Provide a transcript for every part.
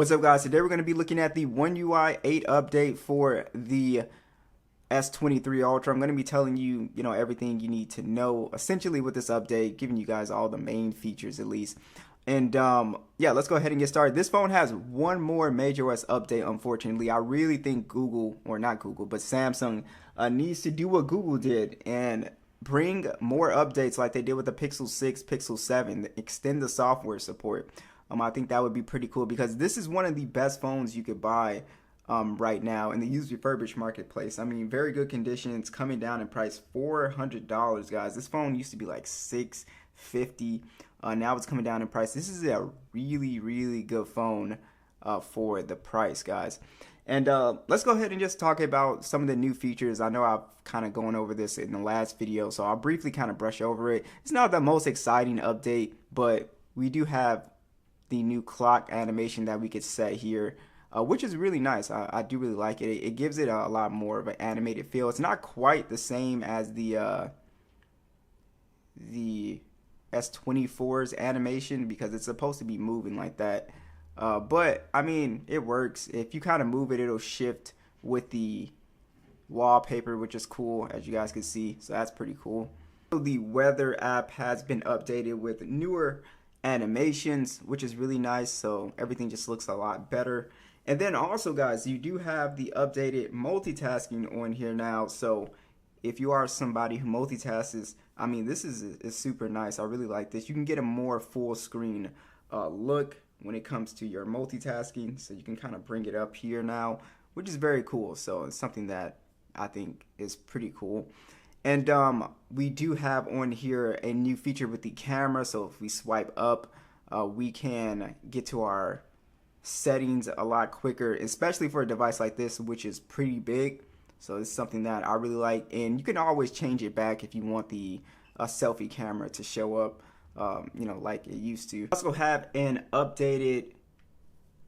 What's up, guys? Today we're going to be looking at the One UI 8 update for the S23 Ultra. I'm going to be telling you, everything you need to know essentially with this update, giving you guys all the main features at least. And yeah, let's go ahead and get started. This phone has one more majorOS update, unfortunately. I really think Google, or not Google, but Samsung needs to do what Google did and bring more updates like they did with the Pixel 6, Pixel 7, extend the software support. I think that would be pretty cool because this is one of the best phones you could buy right now in the used refurbished marketplace. I mean, very good condition. It's coming down in price, $400, guys. This phone used to be like $650. Now it's coming down in price. This is a really, really good phone for the price, guys. And let's go ahead and just talk about some of the new features. I know I've kind of gone over this in the last video, so I'll briefly kind of brush over it. It's not the most exciting update, but we do have the new clock animation that we could set here, which is really nice. I do really like it. It gives it a lot more of an animated feel. It's not quite the same as the S24's animation because it's supposed to be moving like that. But I mean, it works. If you kind of move it, it'll shift with the wallpaper, which is cool, as you guys can see. So that's pretty cool. The weather app has been updated with newer animations, which is really nice, so everything just looks a lot better. And then also, guys, you do have the updated multitasking on here now, so if you are somebody who multitasks, I mean, this is super nice. I really like this. You can get a more full screen look when it comes to your multitasking, so you can kind of bring it up here now, which is very cool. So it's something that I think is pretty cool. And we do have on here a new feature with the camera. So if we swipe up, we can get to our settings a lot quicker, especially for a device like this, which is pretty big. So it's something that I really like. And you can always change it back if you want the selfie camera to show up, like it used to. Also have an updated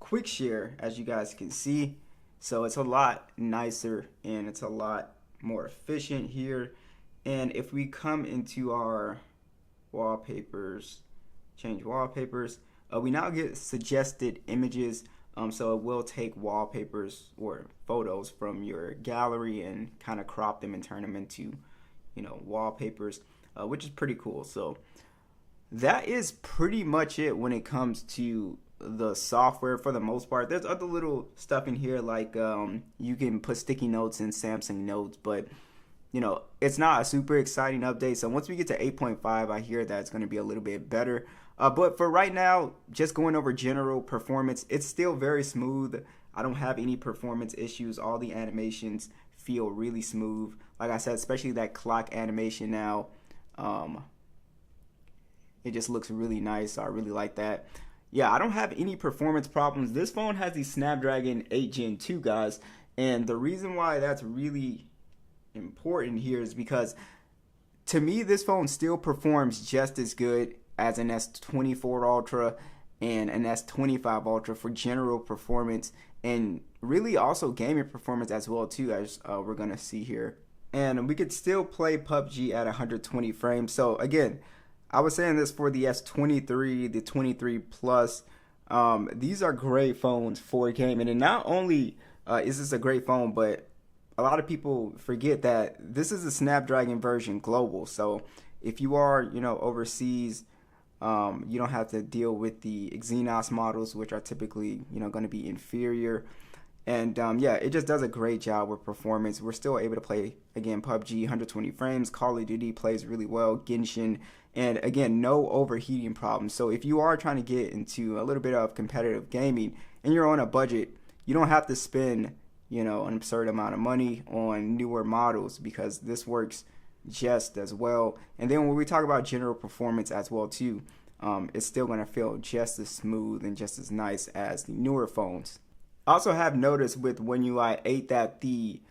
quick share, as you guys can see. So it's a lot nicer and it's a lot more efficient here. And if we come into our wallpapers, change wallpapers, we now get suggested images. So it will take wallpapers or photos from your gallery and kind of crop them and turn them into, wallpapers, which is pretty cool. So that is pretty much it when it comes to the software for the most part. There's other little stuff in here like you can put sticky notes in Samsung Notes, but it's not a super exciting update. So once we get to 8.5, I hear that it's going to be a little bit better. But for right now, just going over general performance, it's still very smooth. I don't have any performance issues. All the animations feel really smooth. Like I said, especially that clock animation now. It just looks really nice. So I really like that. Yeah, I don't have any performance problems. This phone has the Snapdragon 8 Gen 2, guys. And the reason why that's really important here is because to me this phone still performs just as good as an S24 Ultra and an S25 Ultra for general performance and really also gaming performance as well too, as we're gonna see here. And we could still play PUBG at 120 frames. So again, I was saying this for the S23, the 23 Plus. These are great phones for gaming, and not only is this a great phone, but a lot of people forget that this is a Snapdragon version global. So if you are, overseas, you don't have to deal with the Exynos models, which are typically, going to be inferior. And yeah, it just does a great job with performance. We're still able to play, again, PUBG, 120 frames. Call of Duty plays really well, Genshin, and again, no overheating problems. So if you are trying to get into a little bit of competitive gaming and you're on a budget, you don't have to spend an absurd amount of money on newer models because this works just as well. And then when we talk about general performance as well too, it's still going to feel just as smooth and just as nice as the newer phones. I also have noticed with One UI 8 that the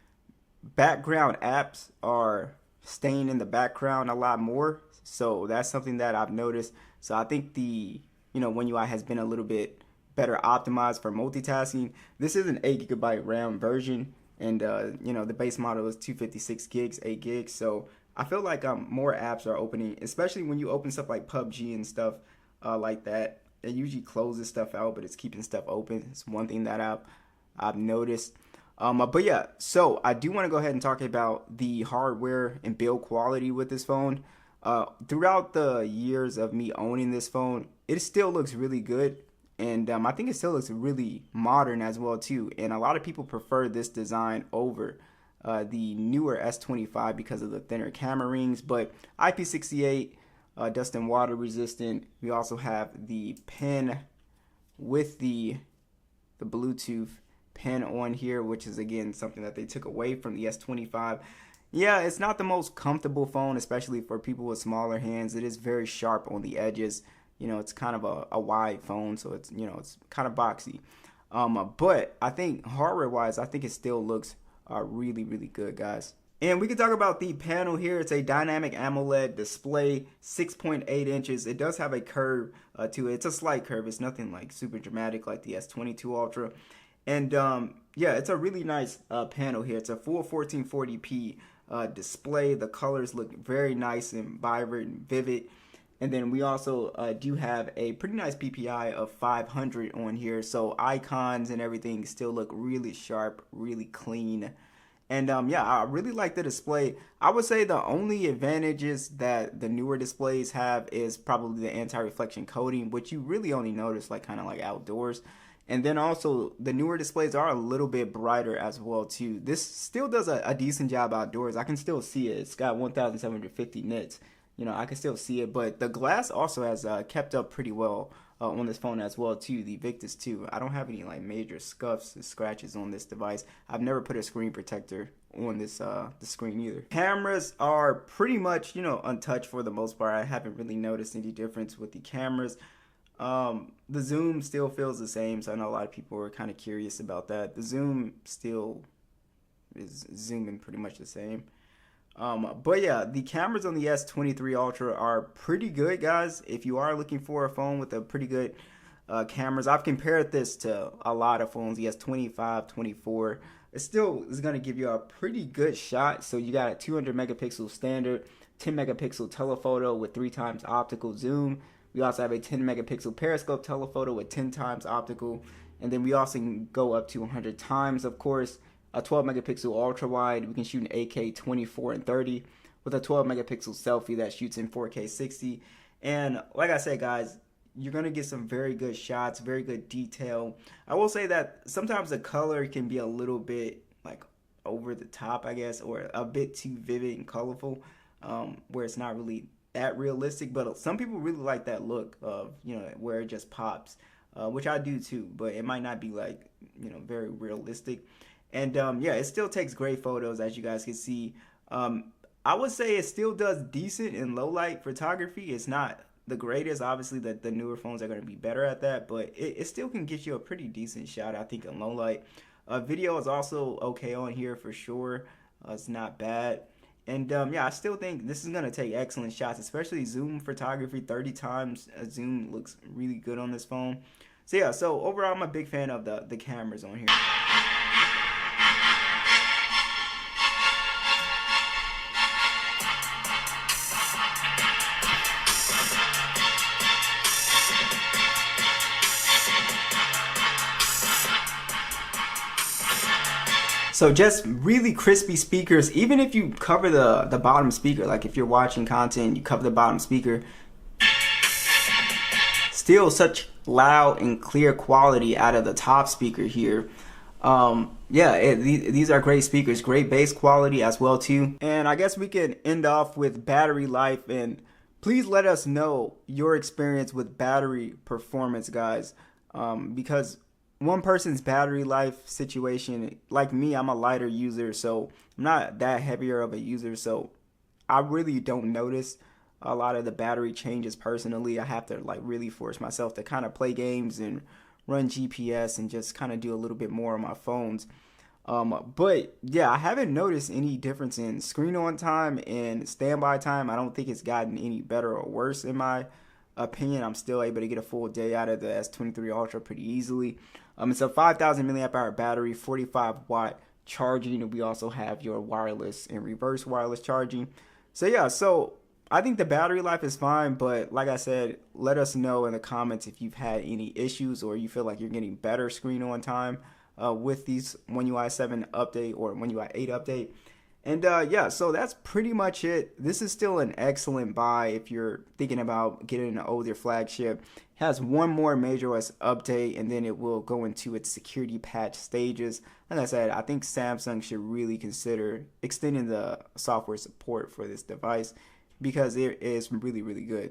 background apps are staying in the background a lot more. So that's something that I've noticed. So I think the One UI has been a little bit better optimized for multitasking. This is an 8GB RAM version, and the base model is 256 gigs, 8 gigs. So I feel like more apps are opening, especially when you open stuff like PUBG and stuff like that. it usually closes stuff out, but it's keeping stuff open. It's one thing that I've noticed. But yeah, so I do want to go ahead and talk about the hardware and build quality with this phone. Throughout the years of me owning this phone, it still looks really good. And I think it still looks really modern as well too. And a lot of people prefer this design over the newer S25 because of the thinner camera rings. But IP68, dust and water resistant. We also have the pen with the Bluetooth pen on here, which is again something that they took away from the S25. Yeah, it's not the most comfortable phone, especially for people with smaller hands. It is very sharp on the edges. You know, it's kind of a wide phone, so it's, you know, it's kind of boxy. But I think hardware-wise, I think it still looks really, really good, guys. And we can talk about the panel here. It's a dynamic AMOLED display, 6.8 inches. It does have a curve to it. It's a slight curve. It's nothing like super dramatic like the S22 Ultra. And yeah, it's a really nice panel here. It's a full 1440p display. The colors look very nice and vibrant and vivid. And then we also do have a pretty nice PPI of 500 on here. So icons and everything still look really sharp, really clean. And yeah, I really like the display. I would say the only advantages that the newer displays have is probably the anti-reflection coating, which you really only notice like kind of like outdoors. And then also the newer displays are a little bit brighter as well too. This still does a decent job outdoors. I can still see it. It's got 1750 nits. You know, I can still see it, but the glass also has kept up pretty well on this phone as well too, the Victus 2. I don't have any like major scuffs or scratches on this device. I've never put a screen protector on this the screen either. Cameras are pretty much, you know, untouched for the most part. I haven't really noticed any difference with the cameras. The zoom still feels the same, so I know a lot of people are kind of curious about that. The zoom still is zooming pretty much the same. But yeah, the cameras on the S23 Ultra are pretty good, guys. If you are looking for a phone with a pretty good cameras, I've compared this to a lot of phones, the S25, 24. It still is going to give you a pretty good shot. So you got a 200 megapixel standard, 10 megapixel telephoto with 3 times optical zoom. We also have a 10 megapixel periscope telephoto with 10 times optical. And then we also can go up to 100 times, of course. A 12 megapixel ultra wide, we can shoot in 8K 24 and 30 with a 12 megapixel selfie that shoots in 4K 60. And like I said, guys, you're going to get some very good shots, very good detail. I will say that sometimes the color can be a little bit like over the top, I guess, or a bit too vivid and colorful, where it's not really that realistic. But some people really like that look of, you know, where it just pops, which I do too, but it might not be like, you know, very realistic. And yeah, it still takes great photos, as you guys can see. I would say it still does decent in low light photography. It's not the greatest. Obviously, the newer phones are going to be better at that, but it still can get you a pretty decent shot, I think, in low light. Video is also okay on here for sure. It's not bad. And yeah, I still think this is going to take excellent shots, especially zoom photography. 30 times zoom looks really good on this phone. So yeah, so overall, I'm a big fan of the cameras on here. So just really crispy speakers. Even if you cover the bottom speaker, like if you're watching content, you cover the bottom speaker, still such loud and clear quality out of the top speaker here. Yeah, these are great speakers, great bass quality as well too. And I guess we can end off with battery life, and please let us know your experience with battery performance, guys, because one person's battery life situation, like me, I'm a lighter user, so I'm not that heavier of a user, so I really don't notice a lot of the battery changes personally. I have to like really force myself to kind of play games and run GPS and just kind of do a little bit more on my phones. But yeah, I haven't noticed any difference in screen on time and standby time. I don't think it's gotten any better or worse in my opinion. I'm still able to get a full day out of the S23 Ultra pretty easily. It's a 5,000 milliamp hour battery, 45 watt charging, and we also have your wireless and reverse wireless charging. So yeah, so I think the battery life is fine, but like I said, let us know in the comments if you've had any issues or you feel like you're getting better screen on time with these One UI 7 update or One UI 8 update. And yeah, so that's pretty much it. This is still an excellent buy if you're thinking about getting an older flagship. It has one more MajorOS update, and then it will go into its security patch stages. Like I said, I think Samsung should really consider extending the software support for this device because it is really, really good.